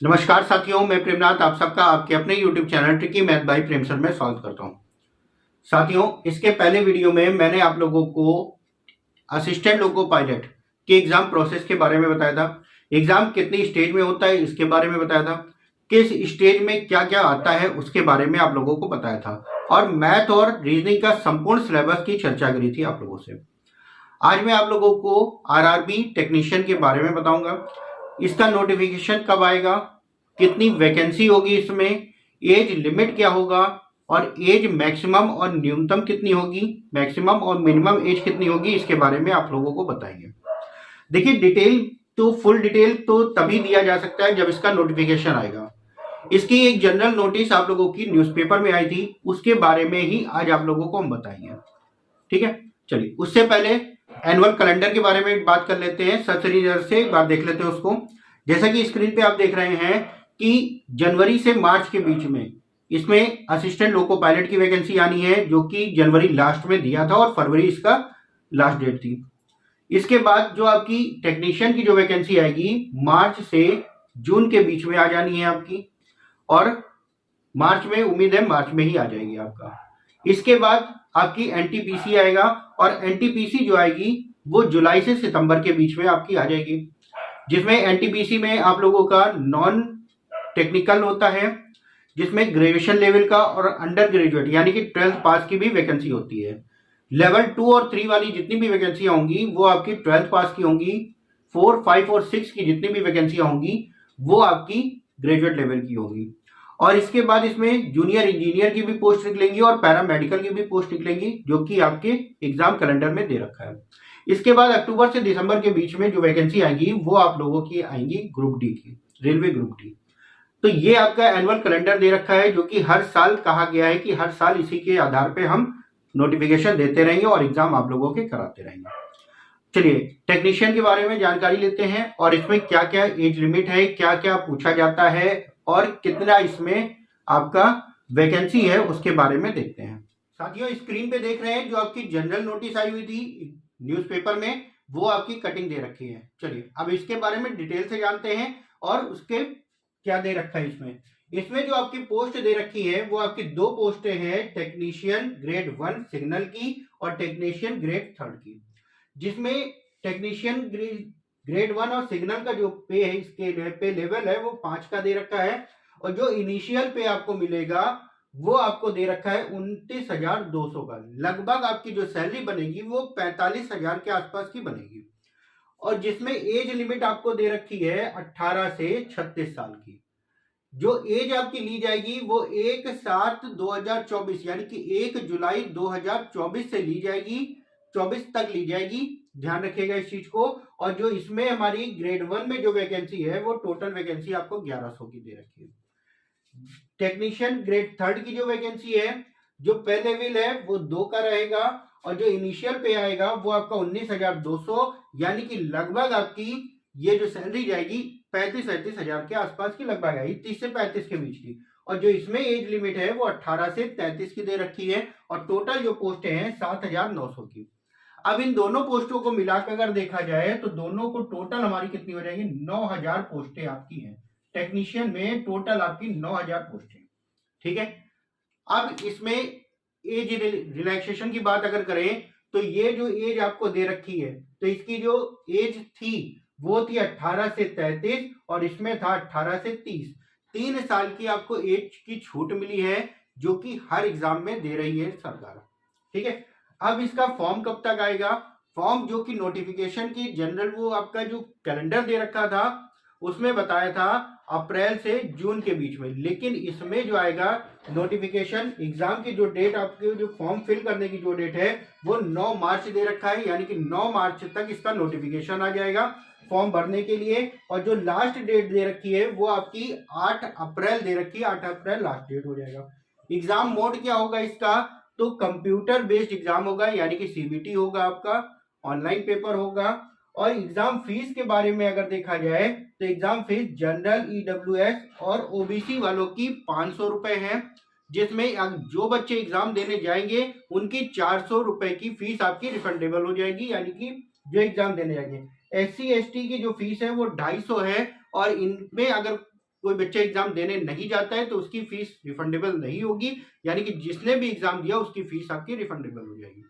नमस्कार साथियों, मैं प्रेमनाथ आप सबका आपके अपने YouTube channel tricky math bye प्रेम सर में स्वागत करता हूं। साथियों, इसके पहले वीडियो में मैंने आप लोगों को असिस्टेंट लोको पायलट के एग्जाम प्रोसेस के बारे में बताया था। एग्जाम कितनी स्टेज में होता है इसके बारे में बताया था। किस स्टेज में क्या क्या आता है उसके बारे में आप लोगों को बताया था, और मैथ और रीजनिंग का संपूर्ण सिलेबस की चर्चा करी थी आप लोगों से। आज मैं आप लोगों को आरआरबी टेक्नीशियन के बारे में बताऊंगा। इसका नोटिफिकेशन कब आएगा, कितनी वैकेंसी होगी इसमें, एज लिमिट क्या होगा, और एज मैक्सिमम और न्यूनतम कितनी होगी, मैक्सिमम और मिनिमम एज कितनी होगी, इसके बारे में आप लोगों को बताएंगे। देखिए, फुल डिटेल तो तभी दिया जा सकता है जब इसका नोटिफिकेशन आएगा। इसकी एक जनरल नोटिस आप लोगों की न्यूज़पेपर में आई थी, उसके बारे में ही आज आप लोगों को हम बताएंगे। ठीक है, चलिए उससे पहले एनुअल कैलेंडर के बारे में बात कर लेते हैं। सरसरी नजर से एक बार देख लेते हैं उसको। जैसा कि स्क्रीन पे आप देख रहे हैं कि जनवरी से मार्च के बीच में इसमें असिस्टेंट लोको पायलट की वैकेंसी आनी है, जो कि जनवरी लास्ट में दिया था और फरवरी इसका लास्ट डेट थी। इसके बाद जो आपकी टेक्नीशियन की जो वैकेंसी आएगी मार्च से जून के बीच में आ जानी है आपकी, और मार्च में उम्मीद है मार्च में ही आ जाएगी आपका। इसके बाद आपकी एनटीपीसी आएगा, और एनटीपीसी जो आएगी वो जुलाई से सितंबर के बीच में आपकी आ जाएगी, जिसमें एनटीपीसी में आप लोगों का नॉन टेक्निकल होता है, जिसमें ग्रेजुएशन लेवल का और अंडर ग्रेजुएट यानी कि 12th पास की भी वैकेंसी होती है। लेवल 2 और 3 वाली जितनी भी वैकेंसियां होंगी वो आपकी 12th पास की होंगी। 4, 5 और 6 की जितनी भी वैकेंसियां होंगी वो आपकी ग्रेजुएट लेवल की होगी। और इसके बाद इसमें जूनियर इंजीनियर की भी पोस्ट निकलेंगी और पैरामेडिकल की भी पोस्ट निकलेंगी, जो कि आपके एग्जाम कैलेंडर में दे रखा है। इसके बाद अक्टूबर से दिसंबर के बीच में जो वैकेंसी आएगी वो आप लोगों की आएंगी ग्रुप डी की, रेलवे ग्रुप डी। तो ये आपका एनुअल कैलेंडर दे रखा है, जो कि हर साल कहा गया है कि हर साल इसी के आधार पे हम नोटिफिकेशन देते रहेंगे और एग्जाम आप लोगों के कराते रहेंगे। चलिए टेक्नीशियन के बारे में जानकारी लेते हैं, और इसमें क्या क्या एज लिमिट है, क्या क्या पूछा जाता है, और कितना इसमें आपका वैकेंसी है उसके बारे में देखते हैं। साथियों, स्क्रीन पे देख रहे हैं जो आपकी जनरल नोटिस आई हुई थी न्यूज़पेपर में, वो आपकी कटिंग दे रखी है। चलिए अब इसके बारे में डिटेल से जानते हैं, और उसके क्या दे रखा है इसमें। इसमें जो आपकी पोस्ट दे रखी है वो आपकी 2 पोस्टें हैं, टेक्नीशियन ग्रेड 1 सिग्नल की और टेक्नीशियन ग्रेड 3 की, जिसमें टेक्नीशियन ग्रेड 1 और सिग्नल का जो पे है, इसके पे लेवल है वो 5 का दे रखा है, और जो इनिशियल पे आपको मिलेगा वो आपको दे रखा है 29,200 का। लगभग आपकी जो सैलरी बनेगी वो 45,000 के आसपास की बनेगी, और जिसमें एज लिमिट आपको दे रखी है 18 से 36 साल की। जो एज आपकी ली जाएगी वो 1/7/2024 यानी कि 1 जुलाई 2024 से ली जाएगी, 24 तक ली जाएगी, ध्यान रखिएगा इस चीज को। और जो इसमें हमारी ग्रेड 1 में जो वैकेंसी है वो टोटल वैकेंसी आपको 1100 की दे रखी है। टेक्नीशियन ग्रेड 3 की जो वैकेंसी है, जो पे लेवल है वो 2 का रहेगा, और जो इनिशियल पे आएगा वो आपका 19,200, यानी कि लगभग आपकी ये जो सैलरी जाएगी 35-37 हजार के आसपास की लगभग आएगी, 30 से 35 के बीच की। और जो इसमें एज लिमिट है वो 18 से 33 की दे रखी है, और टोटल जो पोस्टें हैं 7,900 की। अब इन दोनों पोस्टों को मिलाकर अगर देखा जाए तो दोनों को टोटल हमारी कितनी हो जाएगी, 9,000 पोस्टें आपकी हैं। टेक्नीशियन में टोटल आपकी 9,000 पोस्टें। ठीक है, अब इसमें एज रिलैक्सेशन की बात अगर करें तो ये जो एज आपको दे रखी है, तो इसकी जो एज थी वो थी 18 से 33, और इसमें था 18 से 30। 3 साल की आपको एज की छूट मिली है, जो कि हर एग्जाम में दे रही है सरकार। ठीक है, अब इसका फॉर्म कब तक आएगा। फॉर्म जो कि नोटिफिकेशन की जनरल वो आपका जो कैलेंडर दे रखा था उसमें बताया था अप्रैल से जून के बीच में, लेकिन इसमें जो आएगा नोटिफिकेशन एग्जाम की जो डेट, आपके जो फॉर्म फिल करने की जो डेट है वो 9 मार्च दे रखा है, यानी कि 9 मार्च तक इसका नोटिफिकेशन आ जाएगा फॉर्म भरने के लिए। और जो लास्ट डेट दे रखी है वो आपकी 8 अप्रैल दे रखी है, 8 अप्रैल लास्ट डेट हो जाएगा। एग्जाम मोड क्या होगा इसका, तो कंप्यूटर बेस्ड एग्जाम होगा, यानी कि सीबीटी होगा आपका, ऑनलाइन पेपर होगा। और एग्जाम फीस के बारे में अगर देखा जाए तो एग्जाम फीस जनरल, ईडब्ल्यूएस और ओबीसी वालों की 500 रुपए है, जिसमें जो बच्चे एग्जाम देने जाएंगे उनकी 400 रुपए की फीस आपकी रिफंडेबल हो जाएगी, यानी कि जो एग्जाम देने जाएंगे। SC ST की जो फीस है वो 250 है, और इनमें अगर कोई बच्चा एग्जाम देने नहीं जाता है तो उसकी फीस रिफंडेबल नहीं होगी, यानी कि जिसने भी एग्जाम दिया उसकी फीस आपकी रिफंडेबल हो जाएगी।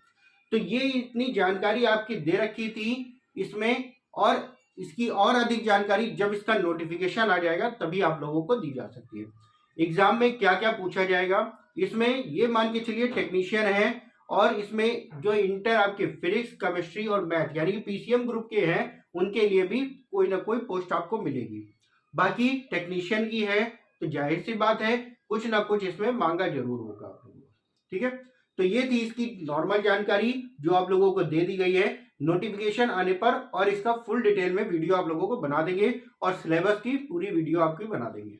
तो ये इतनी जानकारी आपकी दे रखी थी इसमें, और इसकी और अधिक जानकारी जब इसका नोटिफिकेशन आ जाएगा तभी आप लोगों को दी जा सकती है। एग्जाम में क्या क्या पूछा जाएगा, इसमें ये मान के चलिए टेक्नीशियन है, और इसमें जो इंटर आपके फिजिक्स केमिस्ट्री और मैथ यानी कि पीसीएम ग्रुप के हैं उनके लिए भी कोई ना कोई पोस्ट आपको मिलेगी। बाकी टेक्नीशियन की है तो जाहिर सी बात है कुछ ना कुछ इसमें मांगा जरूर होगा आप लोगों को। ठीक है, तो ये थी इसकी नॉर्मल जानकारी जो आप लोगों को दे दी गई है। नोटिफिकेशन आने पर और इसका फुल डिटेल में वीडियो आप लोगों को बना देंगे और सिलेबस की पूरी वीडियो आपकी बना देंगे।